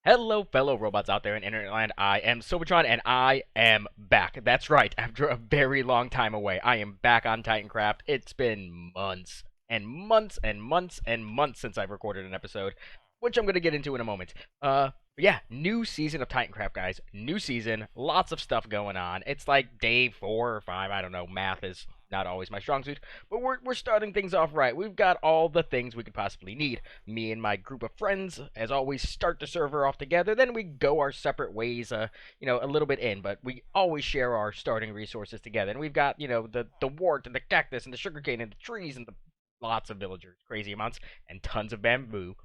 Hello, fellow robots out there in Internet Land. I am Silvertron, and I am back. That's right, after a very long time away, I am back on Titancraft. It's been months and months and months and months since I've recorded an episode, which I'm going to get into in a moment. But yeah, new season of Titancraft, guys. New season, lots of stuff going on. It's like day 4 or 5. I don't know. Math is not always my strong suit, but we're starting things off right. We've got all the things we could possibly need. Me and my group of friends, as always, start the server off together. Then we go our separate ways, a little bit in, but we always share our starting resources together. And we've got, the wart and the cactus and the sugarcane and the trees and the lots of villagers, crazy amounts, and tons of bamboo.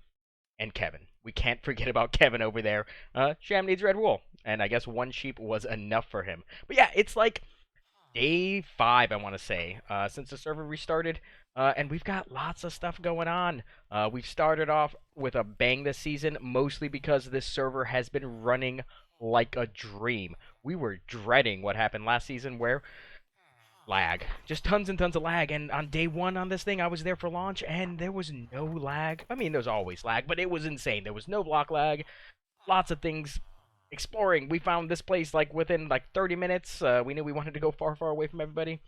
And Kevin. We can't forget about Kevin over there. Sham needs red wool, and I guess one sheep was enough for him. But yeah, it's like day 5, I want to say, since the server restarted, and we've got lots of stuff going on. We've started off with a bang this season, mostly because this server has been running like a dream. We were dreading what happened last season where lag. Just tons and tons of lag. And on day 1 on this thing, I was there for launch, and there was no lag. I mean, there's always lag, but it was insane. There was no block lag. Lots of things exploring. We found this place like within like 30 minutes. We knew we wanted to go far, far away from everybody.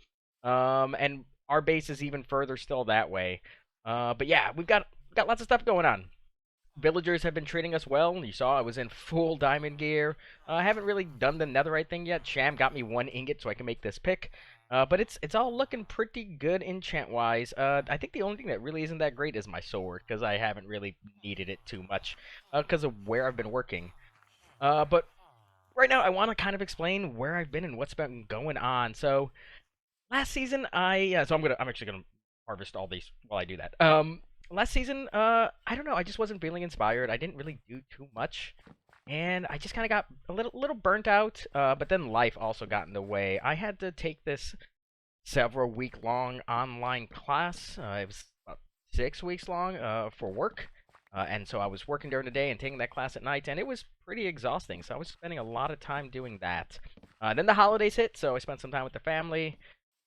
And our base is even further still that way. But yeah, we've got lots of stuff going on. Villagers have been treating us well. You saw I was in full diamond gear. I haven't really done the netherite thing yet. Sham got me 1 ingot so I can make this pick. But it's all looking pretty good enchant-wise. I think the only thing that really isn't that great is my sword, because I haven't really needed it too much because of where I've been working. But right now I want to kind of explain where I've been and what's been going on. So last season I'm actually gonna harvest all these while I do that. Last season, I don't know, I just wasn't feeling inspired. I didn't really do too much, and I just kind of got a little burnt out. But then life also got in the way. I had to take this several week long online class. It was about 6 weeks long for work. And so I was working during the day and taking that class at night, and it was pretty exhausting. So I was spending a lot of time doing that. Then the holidays hit, so I spent some time with the family.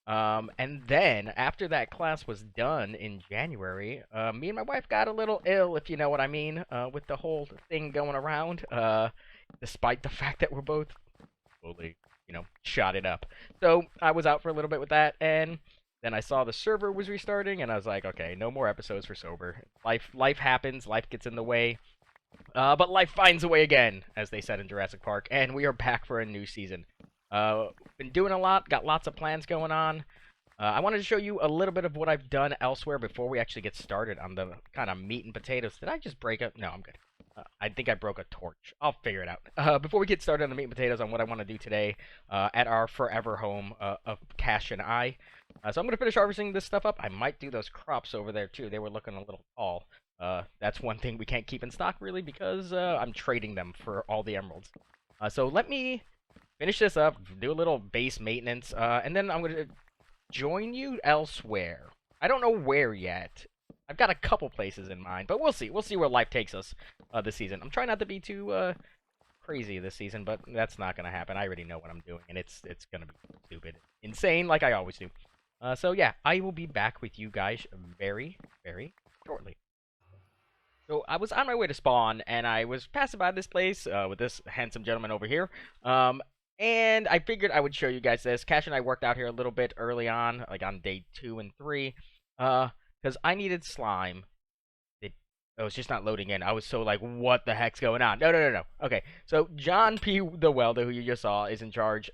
And then, after that class was done in January, me and my wife got a little ill, if you know what I mean, with the whole thing going around, despite the fact that we're both fully, shot it up. So, I was out for a little bit with that, and then I saw the server was restarting, and I was like, okay, no more episodes for sober. Life happens, life gets in the way, but life finds a way again, as they said in Jurassic Park, and we are back for a new season. Been doing a lot, got lots of plans going on. I wanted to show you a little bit of what I've done elsewhere before we actually get started on the kind of meat and potatoes. Did I just break up? No, I'm good. I think I broke a torch. I'll figure it out. Before we get started on the meat and potatoes on what I want to do today at our forever home of Cash and I. So I'm going to finish harvesting this stuff up. I might do those crops over there too. They were looking a little tall. That's one thing we can't keep in stock really because I'm trading them for all the emeralds. So let me finish this up, do a little base maintenance, and then I'm going to join you elsewhere. I don't know where yet. I've got a couple places in mind, but we'll see. We'll see where life takes us this season. I'm trying not to be too crazy this season, but that's not going to happen. I already know what I'm doing, and it's going to be stupid. Insane, like I always do. So yeah, I will be back with you guys very, very shortly. So I was on my way to spawn, and I was passing by this place with this handsome gentleman over here. And I figured I would show you guys this. Cash and I worked out here a little bit early on, like on day 2 and 3, because I needed slime. It was just not loading in. I was so like, what the heck's going on? No. Okay, so John P. the Welder, who you just saw, is in charge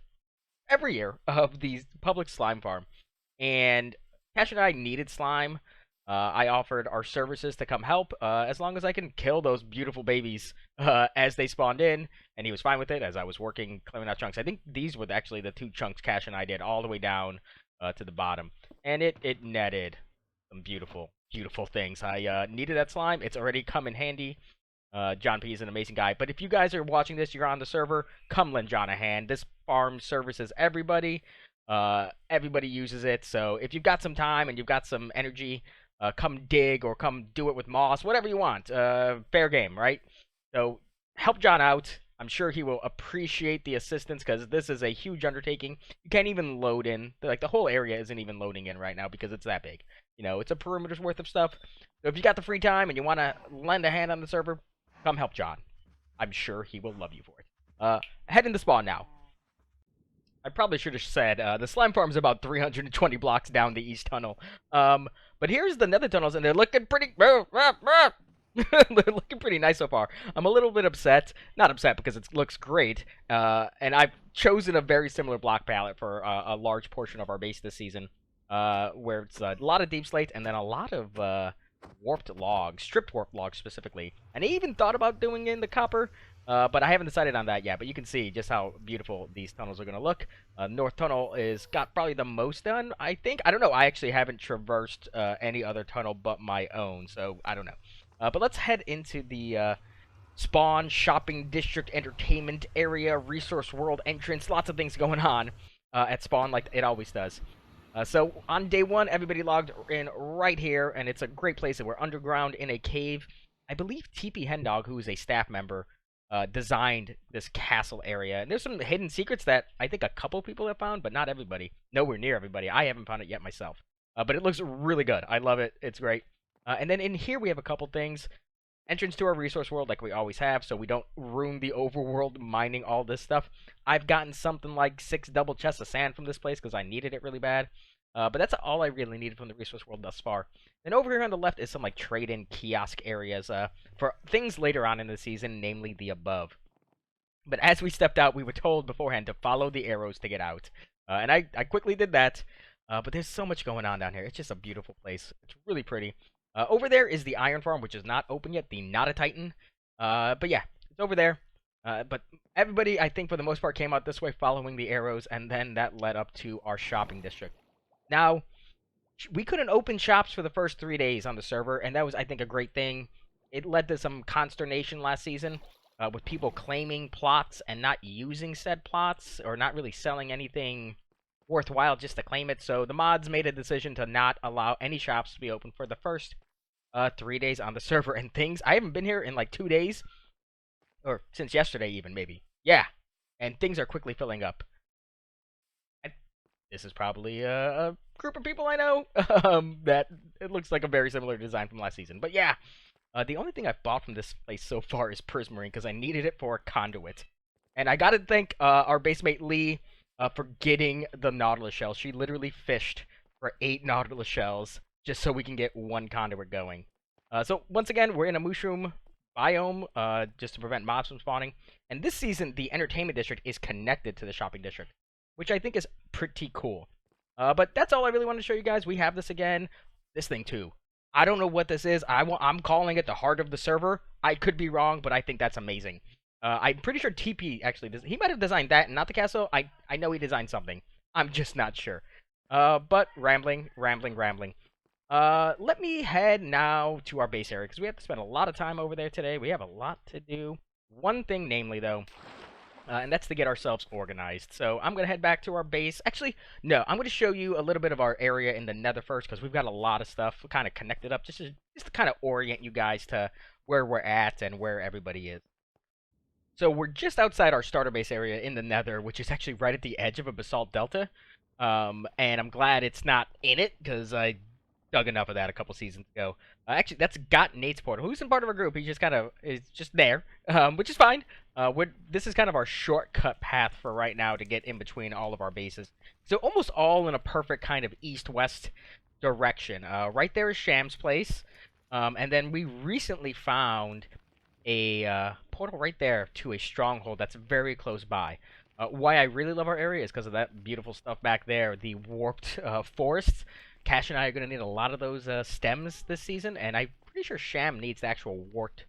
every year of the public slime farm. And Cash and I needed slime. I offered our services to come help, as long as I can kill those beautiful babies as they spawned in, and he was fine with it as I was working, clearing out chunks. I think these were actually the 2 chunks Cash and I did all the way down to the bottom, and it netted some beautiful, beautiful things. I needed that slime. It's already come in handy. John P is an amazing guy, but if you guys are watching this, you're on the server, come lend John a hand. This farm services everybody. Everybody uses it, so if you've got some time and you've got some energy, come dig or come do it with moss, whatever you want. Fair game, right? So help John out. I'm sure he will appreciate the assistance because this is a huge undertaking. You can't even load in. Like, the whole area isn't even loading in right now because it's that big. It's a perimeter's worth of stuff. So if you got the free time and you want to lend a hand on the server, come help John. I'm sure he will love you for it. Head into spawn now. I probably should have said the slime farm is about 320 blocks down the east tunnel. But here's the nether tunnels, and they're looking pretty. They're looking pretty nice so far. I'm a little bit upset. Not upset because it looks great. And I've chosen a very similar block palette for a large portion of our base this season, where it's a lot of deep slate and then a lot of warped logs, stripped warped logs specifically. And I even thought about doing in the copper, but I haven't decided on that yet. But you can see just how beautiful these tunnels are going to look. North Tunnel is got probably the most done, I think. I don't know. I actually haven't traversed any other tunnel but my own, so I don't know. But let's head into the spawn, shopping district, entertainment area, resource world entrance. Lots of things going on at spawn like it always does. So on day one, everybody logged in right here, and it's a great place. We're underground in a cave. I believe TP Hendog, who is a staff member, designed this castle area. And there's some hidden secrets that I think a couple people have found, but not everybody. Nowhere near everybody. I haven't found it yet myself. But it looks really good. I love it. It's great. And then in here we have a couple things. Entrance to our resource world like we always have, so we don't ruin the overworld mining all this stuff. I've gotten something like 6 double chests of sand from this place because I needed it really bad. But that's all I really needed from the resource world thus far. And over here on the left is some like trade-in kiosk areas for things later on in the season, namely the above. But as we stepped out, we were told beforehand to follow the arrows to get out. And I quickly did that. But there's so much going on down here. It's just a beautiful place. It's really pretty. Over there is the iron farm, which is not open yet, the Not a Titan. But yeah, it's over there. But everybody, I think, for the most part, came out this way following the arrows, and then that led up to our shopping district. Now, we couldn't open shops for the first 3 days on the server, and that was, I think, a great thing. It led to some consternation last season, with people claiming plots and not using said plots, or not really selling anything worthwhile just to claim it. So the mods made a decision to not allow any shops to be open for the first 3 days on the server, and things, I haven't been here in like 2 days, or since yesterday even, maybe. Yeah, and things are quickly filling up. And this is probably a group of people I know that it looks like a very similar design from last season. But yeah, the only thing I've bought from this place so far is Prismarine because I needed it for a conduit. And I gotta thank our basemate Lee for getting the Nautilus shell. She literally fished for 8 Nautilus shells just so we can get 1 conduit going. So once again, we're in a mushroom biome just to prevent mobs from spawning. And this season, the entertainment district is connected to the shopping district, which I think is pretty cool. But that's all I really wanted to show you guys. We have this again. This thing too. I don't know what this is. I'm calling it the heart of the server. I could be wrong, but I think that's amazing. I'm pretty sure TP actually he might have designed that and not the castle. I know he designed something. I'm just not sure. But rambling. Let me head now to our base area because we have to spend a lot of time over there today. We have a lot to do. One thing, namely, though, and that's to get ourselves organized. So I'm going to head back to our base. Actually, no, I'm going to show you a little bit of our area in the nether first because we've got a lot of stuff kind of connected up just to kind of orient you guys to where we're at and where everybody is. So we're just outside our starter base area in the nether, which is actually right at the edge of a basalt delta. And I'm glad it's not in it because I dug enough of that a couple seasons ago. Actually, that's got Nate's portal, who's in part of our group. He just kind of is just there, which is fine. This is kind of our shortcut path for right now to get in between all of our bases. So almost all in a perfect kind of east-west direction. Right there is Sham's place. And then we recently found a portal right there to a stronghold that's very close by. Why I really love our area is because of that beautiful stuff back there, the warped forests. Cash and I are going to need a lot of those stems this season, and I'm pretty sure Sham needs the actual warped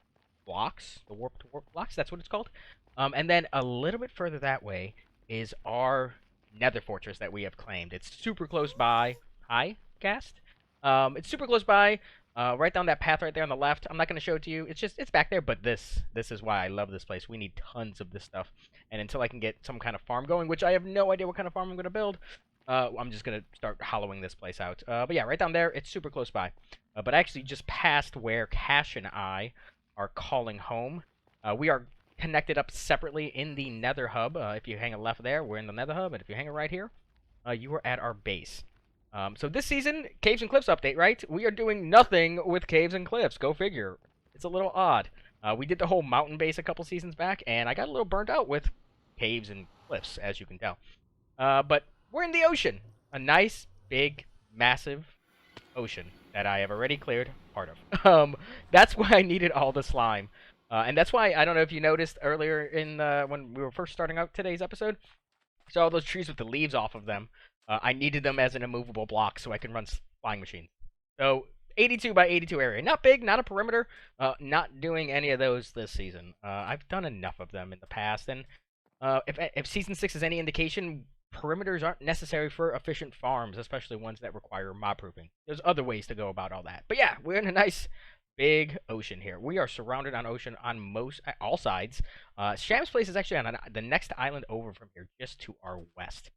blocks. The warped blocks, that's what it's called. And then a little bit further that way is our nether fortress that we have claimed. It's super close by. Hi, Cast? It's super close by, right down that path right there on the left. I'm not going to show it to you. It's back there, but this is why I love this place. We need tons of this stuff. And until I can get some kind of farm going, which I have no idea what kind of farm I'm going to build, I'm just going to start hollowing this place out. But yeah, right down there, it's super close by. But actually just past where Cash and I are calling home. We are connected up separately in the nether hub. If you hang a left there, we're in the nether hub. And if you hang a right here, you are at our base. So this season, Caves and Cliffs update, right? We are doing nothing with Caves and Cliffs. Go figure. It's a little odd. We did the whole mountain base a couple seasons back, and I got a little burnt out with caves and cliffs, as you can tell. But we're in the ocean, a nice, big, massive ocean that I have already cleared part of. That's why I needed all the slime. And that's why, I don't know if you noticed earlier in when we were first starting out today's episode, so all those trees with the leaves off of them, I needed them as an immovable block so I can run flying machines. So 82 by 82 area. Not big, not a perimeter. Not doing any of those this season. I've done enough of them in the past, and if season 6 is any indication, perimeters aren't necessary for efficient farms, especially ones that require mob proofing. There's other ways to go about all that. But yeah, we're in a nice big ocean here. We are surrounded on ocean on all sides. Sham's place is actually on the next island over from here, just to our west.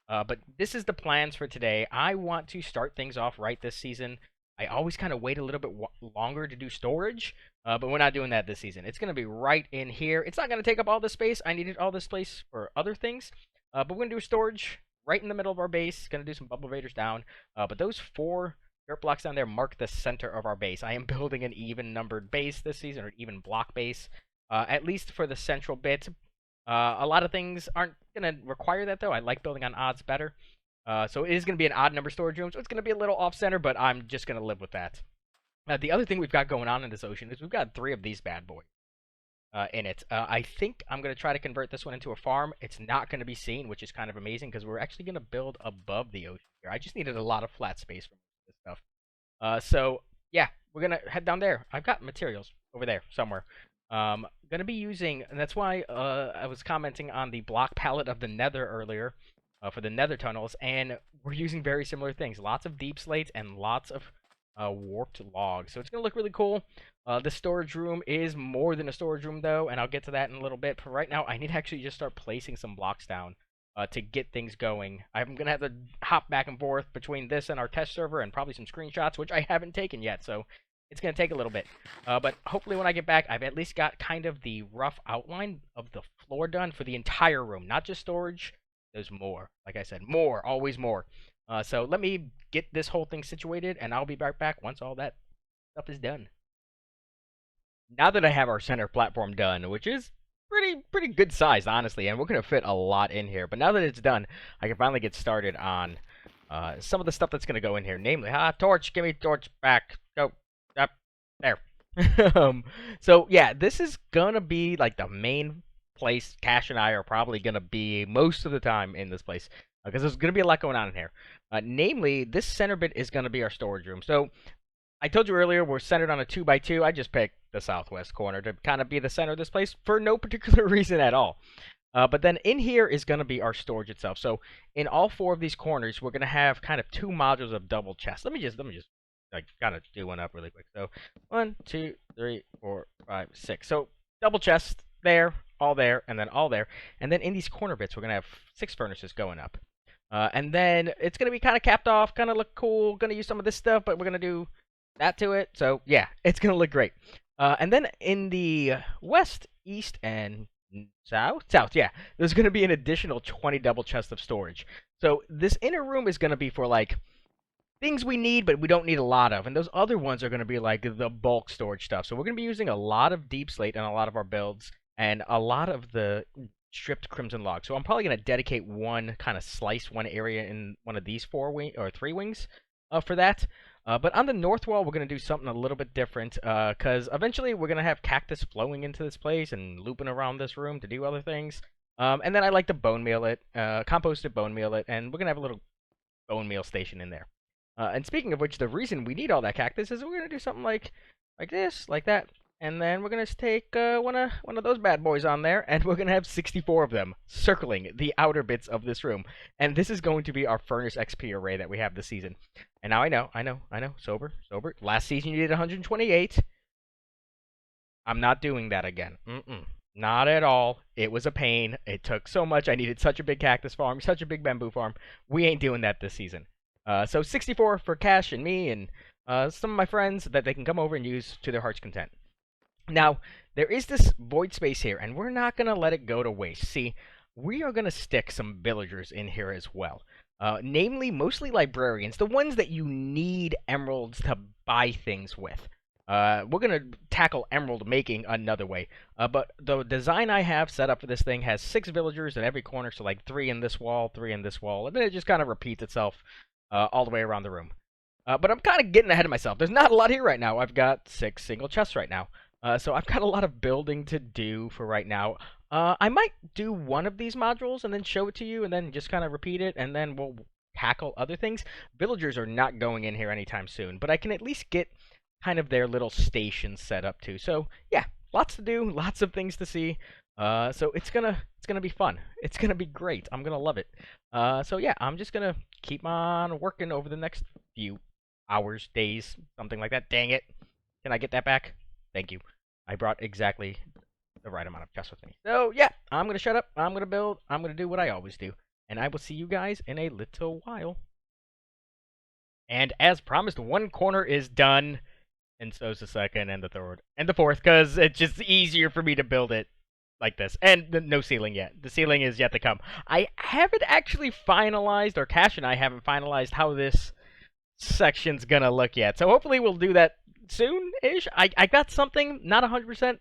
But this is the plans for today. I want to start things off right this season. I always kind of wait a little bit longer to do storage, but we're not doing that this season. It's going to be right in here. It's not going to take up all this space. I needed all this space for other things, but we're going to do storage right in the middle of our base. Going to do some bubble raiders down, but those 4 dirt blocks down there mark the center of our base. I am building an even numbered base this season, or an even block base, at least for the central bit. A lot of things aren't going to require that, though. I like building on odds better. So it is going to be an odd number storage room, so it's going to be a little off-center, but I'm just going to live with that. The other thing we've got going on in this ocean is we've got 3 of these bad boys in it. I think I'm going to try to convert this one into a farm. It's not going to be seen, which is kind of amazing, because we're actually going to build above the ocean here. I just needed a lot of flat space for this stuff. So, yeah, we're going to head down there. I've got materials over there somewhere. Going to be using, and that's why I was commenting on the block palette of the nether earlier, for the nether tunnels, and we're using very similar things. Lots of deep slates and lots of warped logs. So it's going to look really cool. The storage room is more than a storage room, though, and I'll get to that in a little bit. For right now, I need to actually just start placing some blocks down to get things going. I'm going to have to hop back and forth between this and our test server and probably some screenshots, which I haven't taken yet, so it's going to take a little bit. But hopefully when I get back, I've at least got kind of the rough outline of the floor done for the entire room, not just storage. There's more. Like I said, more. Always more. So let me get this whole thing situated, and I'll be right back once all that stuff is done. Now that I have our center platform done, which is pretty good size, honestly, and we're going to fit a lot in here. But now that it's done, I can finally get started on some of the stuff that's going to go in here. Namely, torch, give me torch back. Go. Up. There. So, yeah, this is going to be like the main place Cash and I are probably going to be most of the time in this place, because there's going to be a lot going on in here. Namely, this center bit is going to be our storage room. So I told you earlier we're centered on a 2x2. I just picked the southwest corner to kind of be the center of this place for no particular reason at all. But then in here is going to be our storage itself. So in all 4 of these corners, we're going to have kind of 2 modules of double chests. Let me just like kind of do one up really quick. So 1, 2, 3, 4, 5, 6. So double chest there, all there, and then all there. And then in these corner bits, we're going to have 6 furnaces going up. And then it's going to be kind of capped off, kind of look cool. Going to use some of this stuff, but we're going to do that to it. So, yeah, it's going to look great. And then in the west, east, and south, yeah, there's going to be an additional 20 double chests of storage. So this inner room is going to be for, like, things we need, but we don't need a lot of. And those other ones are going to be, like, the bulk storage stuff. So we're going to be using a lot of deep slate in a lot of our builds, and a lot of the stripped crimson log. So I'm probably going to dedicate one area in one of these 3 wings for that. But on the north wall, we're going to do something a little bit different, because eventually we're going to have cactus flowing into this place and looping around this room to do other things. And then I like to bone meal it, compost it, bone meal it, and we're going to have a little bone meal station in there. And speaking of which, the reason we need all that cactus is we're going to do something like this, like that. And then we're going to take one of those bad boys on there, and we're going to have 64 of them circling the outer bits of this room. And this is going to be our furnace XP array that we have this season. And now I know, sober. Last season you did 128. I'm not doing that again. Not at all. It was a pain. It took so much. I needed such a big cactus farm, such a big bamboo farm. We ain't doing that this season. So 64 for Cash and me and some of my friends that they can come over and use to their heart's content. Now, there is this void space here, and we're not going to let it go to waste. See, we are going to stick some villagers in here as well. Namely, mostly librarians, the ones that you need emeralds to buy things with. We're gonna tackle emerald making another way. But the design I have set up for this thing has 6 villagers in every corner, so like 3 in this wall, 3 in this wall, and then it just kind of repeats itself all the way around the room. But I'm kind of getting ahead of myself. There's not a lot here right now. I've got 6 single chests right now. So I've got a lot of building to do for right now. I might do one of these modules and then show it to you and then just kind of repeat it, and then we'll tackle other things. Villagers are not going in here anytime soon, but I can at least get kind of their little station set up too. So yeah, lots to do, lots of things to see. So it's gonna be fun. It's gonna be great. I'm gonna love it. So yeah, I'm just gonna keep on working over the next few hours, days, something like that. Dang it! Can I get that back? Thank you. I brought exactly the right amount of chests with me. So yeah, I'm gonna shut up. I'm gonna build. I'm gonna do what I always do, and I will see you guys in a little while. And as promised, one corner is done, and so's the second, and the third, and the fourth, because it's just easier for me to build it like this. And no ceiling yet. The ceiling is yet to come. I haven't actually finalized, or Cash and I haven't finalized how this section's gonna look yet. So hopefully we'll do that soon-ish. I got something, not 100%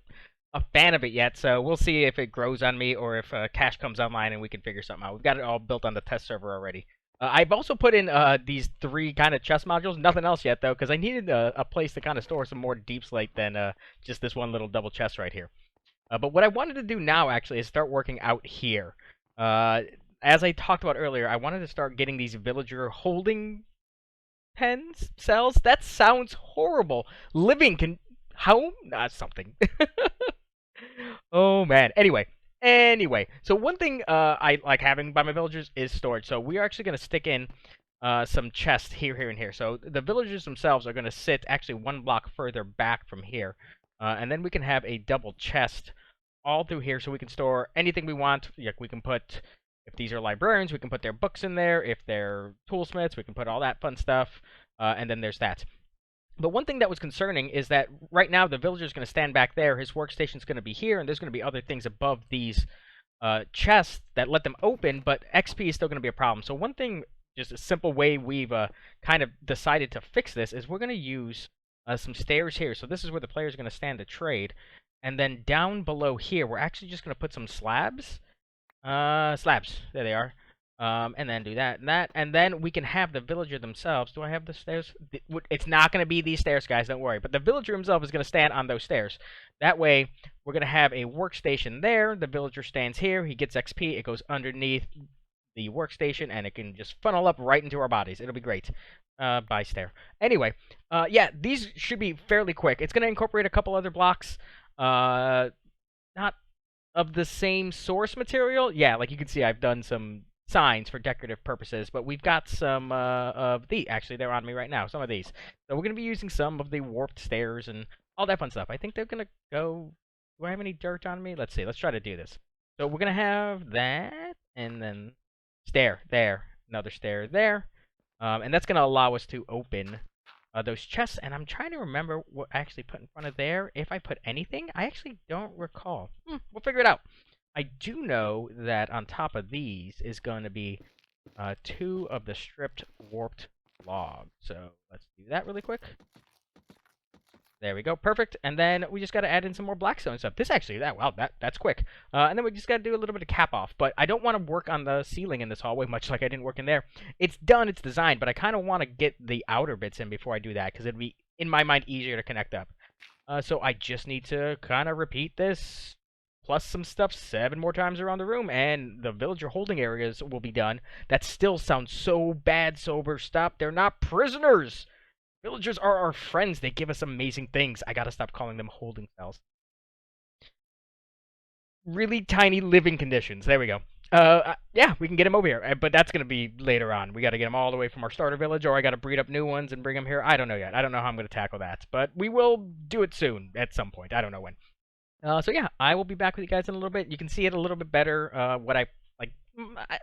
a fan of it yet, so we'll see if it grows on me or if Cash comes online and we can figure something out. We've got it all built on the test server already. I've also put in these 3 kind of chest modules. Nothing else yet, though, because I needed a place to kind of store some more deep slate than just this one little double chest right here. But what I wanted to do now, actually, is start working out here. As I talked about earlier, I wanted to start getting these villager holding pens, cells. That sounds horrible. Living can... How? Something. Oh, man. Anyway, so one thing I like having by my villagers is storage. So we are actually going to stick in some chests here, here, and here. So the villagers themselves are going to sit actually 1 block further back from here. And then we can have a double chest all through here, so we can store anything we want. Like we can put, if these are librarians, we can put their books in there. If they're toolsmiths, we can put all that fun stuff. And then there's that. But one thing that was concerning is that right now the villager's going to stand back there, his workstation's going to be here, and there's going to be other things above these chests that let them open, but XP is still going to be a problem. So one thing, just a simple way we've kind of decided to fix this, is we're going to use some stairs here. So this is where the players are going to stand to trade. And then down below here, we're actually just going to put some slabs. Slabs. There they are. And then do that and that, and then we can have the villager themselves. Do I have the stairs? It's not going to be these stairs, guys, don't worry. But the villager himself is going to stand on those stairs. That way, we're going to have a workstation there. The villager stands here. He gets XP. It goes underneath the workstation, and it can just funnel up right into our bodies. It'll be great. By stair. Anyway, yeah, these should be fairly quick. It's going to incorporate a couple other blocks. Not of the same source material. Yeah, like you can see, I've done some signs for decorative purposes, but we've got some of the, actually they're on me right now, some of these. So we're going to be using some of the warped stairs and all that fun stuff. I think they're going to go, do I have any dirt on me? Let's see, let's try to do this. So we're going to have that, and then stair there, another stair there, and that's going to allow us to open those chests. And I'm trying to remember what I actually put in front of there. If I put anything, I actually don't recall. We'll figure it out. I do know that on top of these is going to be 2 of the stripped warped logs. So let's do that really quick. There we go, perfect. And then we just got to add in some more blackstone stuff. This actually, that's quick. And then we just got to do a little bit of cap off. But I don't want to work on the ceiling in this hallway, much like I didn't work in there. It's done, it's designed, but I kind of want to get the outer bits in before I do that, because it'd be, in my mind, easier to connect up. So I just need to kind of repeat this, plus some stuff 7 more times around the room, and the villager holding areas will be done. That still sounds so bad, Sober. Stop. They're not prisoners. Villagers are our friends. They give us amazing things. I gotta stop calling them holding cells. Really tiny living conditions. There we go. Yeah, we can get him over here, but that's gonna be later on. We gotta get him all the way from our starter village, or I gotta breed up new ones and bring them here. I don't know yet. I don't know how I'm gonna tackle that, but we will do it soon at some point. I don't know when. So yeah, I will be back with you guys in a little bit. You can see it a little bit better, what I like.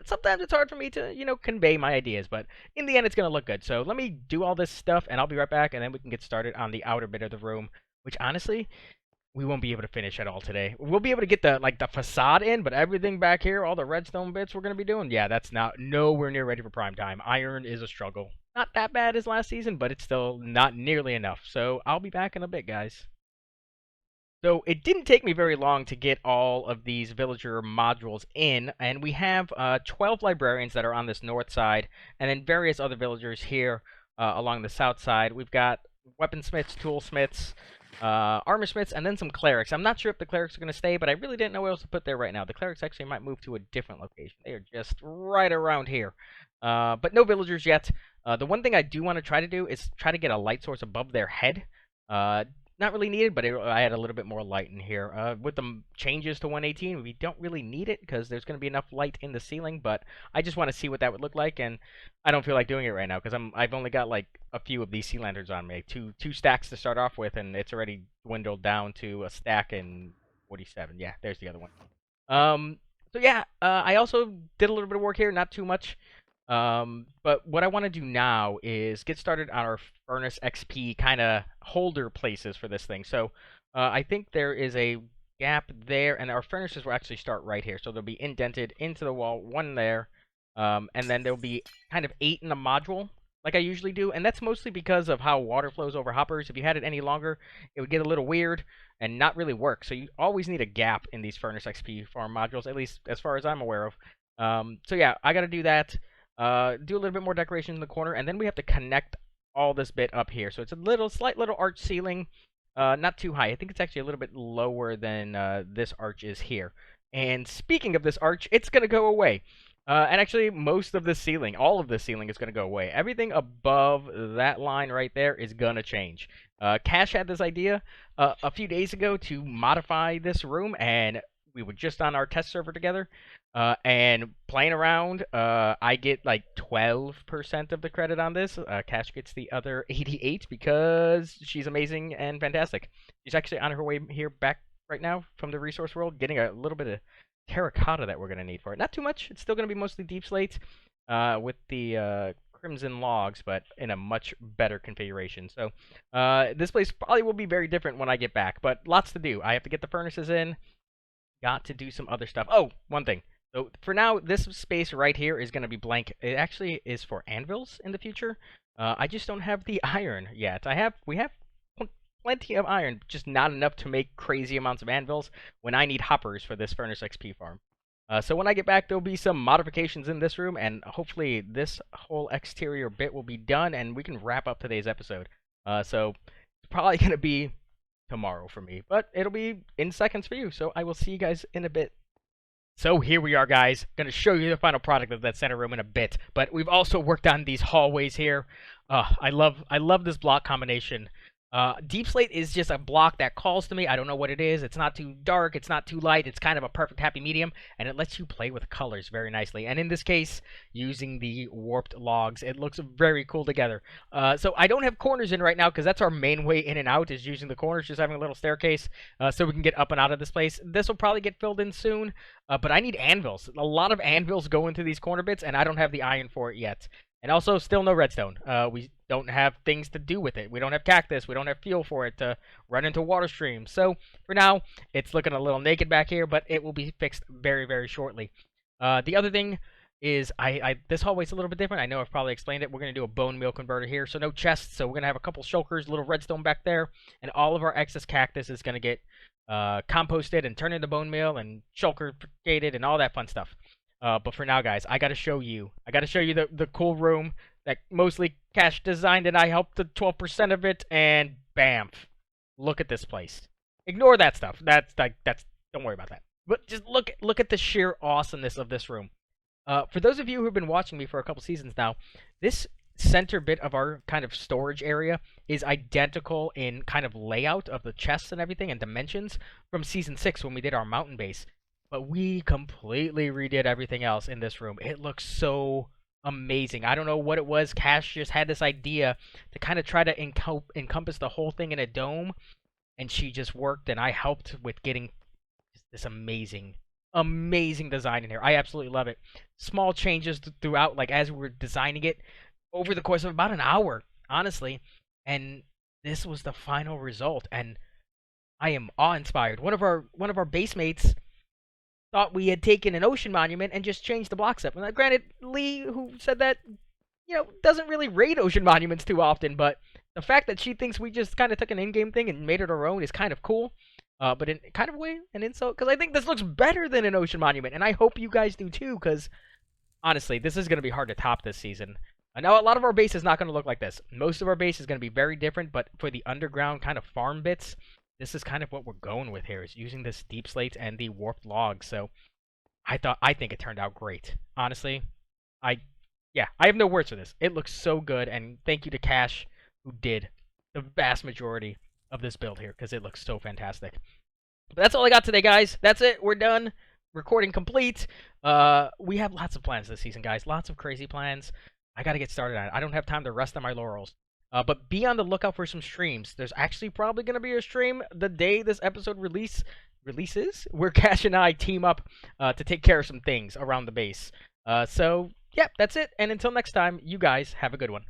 Sometimes it's hard for me to, convey my ideas, but in the end, it's going to look good. So let me do all this stuff, and I'll be right back, and then we can get started on the outer bit of the room, which honestly, we won't be able to finish at all today. We'll be able to get the facade in, but everything back here, all the redstone bits we're going to be doing, yeah, that's not nowhere near ready for prime time. Iron is a struggle. Not that bad as last season, but it's still not nearly enough. So I'll be back in a bit, guys. So it didn't take me very long to get all of these villager modules in, and we have 12 librarians that are on this north side, and then various other villagers here along the south side. We've got weaponsmiths, toolsmiths, armorsmiths, and then some clerics. I'm not sure if the clerics are going to stay, but I really didn't know what else to put there right now. The clerics actually might move to a different location. They are just right around here. But no villagers yet. The one thing I do want to try to do is try to get a light source above their head. Not really needed, but I had a little bit more light in here. With the changes to 118, we don't really need it because there's going to be enough light in the ceiling, but I just want to see what that would look like, and I don't feel like doing it right now because I've only got like a few of these sea lanterns on me. Two stacks to start off with, and it's already dwindled down to a stack and 47. Yeah, there's the other one. So yeah, I also did a little bit of work here, not too much. But what I want to do now is get started on our Furnace XP kind of holder places for this thing. So I think there is a gap there, and our furnaces will actually start right here. So they'll be indented into the wall, one there, and then there'll be kind of 8 in a module, like I usually do. And that's mostly because of how water flows over hoppers. If you had it any longer, it would get a little weird and not really work. So you always need a gap in these Furnace XP farm modules, at least as far as I'm aware of. So yeah, I got to do that. Do a little bit more decoration in the corner, and then we have to connect all this bit up here. So it's a slight little arch ceiling, not too high. I think it's actually a little bit lower than this arch is here. And speaking of this arch, it's going to go away. And actually, most of the ceiling, all of the ceiling is going to go away. Everything above that line right there is going to change. Cash had this idea a few days ago to modify this room, and we were just on our test server together. And playing around, I get like 12% of the credit on this. Cash gets the other 88 because she's amazing and fantastic. She's actually on her way here back right now from the resource world, getting a little bit of terracotta that we're going to need for it. Not too much. It's still going to be mostly deep slate with the crimson logs, but in a much better configuration. So this place probably will be very different when I get back, but lots to do. I have to get the furnaces in. Got to do some other stuff. Oh, one thing. So for now, this space right here is going to be blank. It actually is for anvils in the future. I just don't have the iron yet. We have plenty of iron, just not enough to make crazy amounts of anvils when I need hoppers for this Furnace XP farm. So when I get back, there'll be some modifications in this room, and hopefully this whole exterior bit will be done, and we can wrap up today's episode. So it's probably going to be tomorrow for me, but it'll be in seconds for you, so I will see you guys in a bit. So here we are, guys. Going to show you the final product of that center room in a bit, but we've also worked on these hallways here. I love this block combination. Deep slate is just a block that calls to me. I don't know what it is. It's not too dark. It's not too light. It's kind of a perfect happy medium, and it lets you play with colors very nicely. And in this case, using the warped logs, it looks very cool together. So I don't have corners in right now because that's our main way in and out is using the corners, just having a little staircase so we can get up and out of this place. This will probably get filled in soon, but I need anvils. A lot of anvils go into these corner bits, and I don't have the iron for it yet. And also, still no redstone. We don't have things to do with it. We don't have cactus. We don't have fuel for it to run into water streams. So, for now, it's looking a little naked back here, but it will be fixed very, very shortly. The other thing is, this hallway's a little bit different. I know I've probably explained it. We're going to do a bone meal converter here, so no chests. So we're going to have a couple shulkers, a little redstone back there, and all of our excess cactus is going to get composted and turned into bone meal and shulker gated and all that fun stuff. But for now, guys, I gotta show you the cool room that mostly Cash designed, and I helped the 12% of it. And bam, look at this place. Ignore that stuff. That's don't worry about that. But just look at the sheer awesomeness of this room. For those of you who've been watching me for a couple seasons now, this center bit of our kind of storage area is identical in kind of layout of the chests and everything and dimensions from season 6 when we did our mountain base. But we completely redid everything else in this room. It looks so amazing. I don't know what it was. Cash just had this idea to kind of try to encompass the whole thing in a dome. And she just worked, and I helped with getting this amazing design in here. I absolutely love it. Small changes throughout, like as we were designing it, over the course of about an hour, honestly. And this was the final result. And I am awe-inspired. One of our base mates thought we had taken an ocean monument and just changed the blocks up. And granted, Lee, who said that, doesn't really raid ocean monuments too often, but the fact that she thinks we just kind of took an in-game thing and made it our own is kind of cool. But in kind of a way, an insult, because I think this looks better than an ocean monument, and I hope you guys do too, because honestly, this is going to be hard to top this season. I know a lot of our base is not going to look like this. Most of our base is going to be very different, but for the underground kind of farm bits, this is kind of what we're going with here, is using this deep slates and the warped logs. So I think it turned out great. Honestly, I have no words for this. It looks so good, and thank you to Cash, who did the vast majority of this build here, because it looks so fantastic. But that's all I got today, guys. That's it. We're done. Recording complete. We have lots of plans this season, guys. Lots of crazy plans. I got to get started on it. I don't have time to rest on my laurels. But be on the lookout for some streams. There's actually probably going to be a stream the day this episode releases, where Cash and I team up to take care of some things around the base. So, yeah, that's it. And until next time, you guys have a good one.